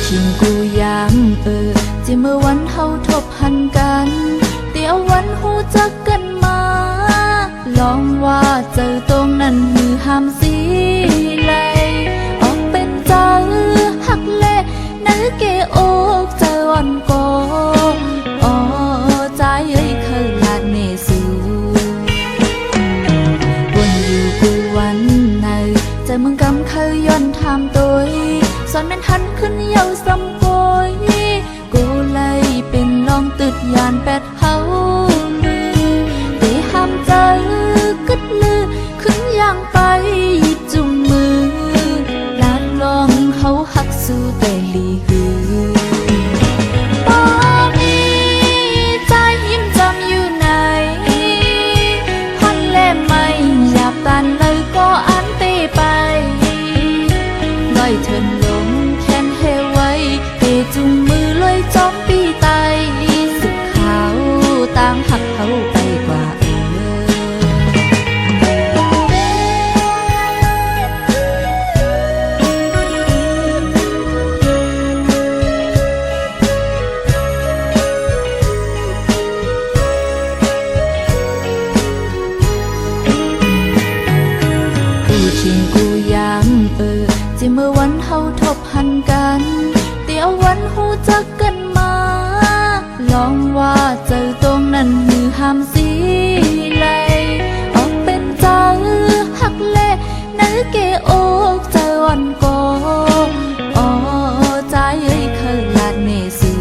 ชิงกูยามจะเมื่อวันเฮาทบหันกันเดี๋ยววันหูจักกันมาลองว่าเจอตรงนั้นมือห้ามสีไหลออกเป็นเจ้าหักเละนั่นเกโอกเจอวันก่ออ๋อใจเคยลาดเนสูวนอยู่กูวันไหนใจมึงกำเคยย้อนทำตัวสอนมันทันขึ้นเยาสำโกยกูเลยเป็นลองตึดยานแปดเฮาตีห้ามใจกึดลือขึ้นย่างไปจุงมือลาดลองเขาหักสู้แต่ลีหือตอนนี้ใจยิ้มจำอยู่ไหนพันเล่มไม่อยากตันเลยก็อันเตไปลอยเถินลงแค้นเฮไว้เตจุงมือลอยจอมปีไตสึกขาวต่างหักเขาไปกว่ากูชิงกูยามจะเมื่อวันเฮาทบหันกันเดี๋ยววันหูจักกันมาลองว่าเจอตรงนั้นมือห้ามสีไหลออกเป็นเจ้าหักเละนั่นเกโอกเจอวันก่ออ๋อใจเคยลาดเนสู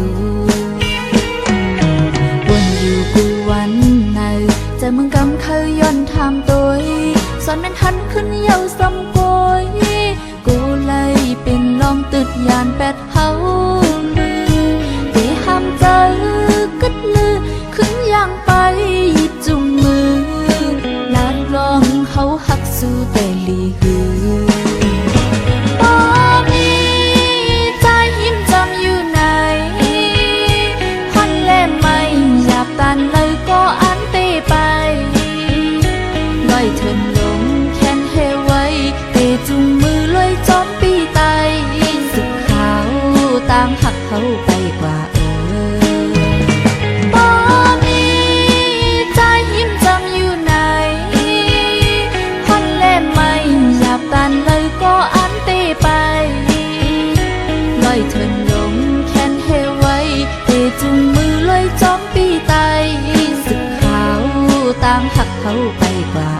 วนอยู่กูวันไหนใจมึงกำเคยย้อนทำตัวสอนมันทันขึ้นเยาสำโกยกูเลยเป็นลองตึดยานแปดเฮาตีห้ามใจกึดลือขึ้นย่างไปจุงมือลาดลองเขาหักสู้แต่ลีหือตอนนี้ใจยิ้มจำอยู่ไหนพันเล่มไม่อยากตันเลยก็อันเตไปลอยเถินลงแค้นเฮไว้เตจุงมือลอยจอมปีไตสึกขาวต่างหักเขาไปกว่าตอนนี้ใจยิ้มจำอยู่ไหนพันเล่มไม่อยากตันเลยก็อันเตไปลอยเถินลงแค้นเฮไว้เตจุงมือลอยจอมปีไตสึกขาวต่างหักเขาไปกว่า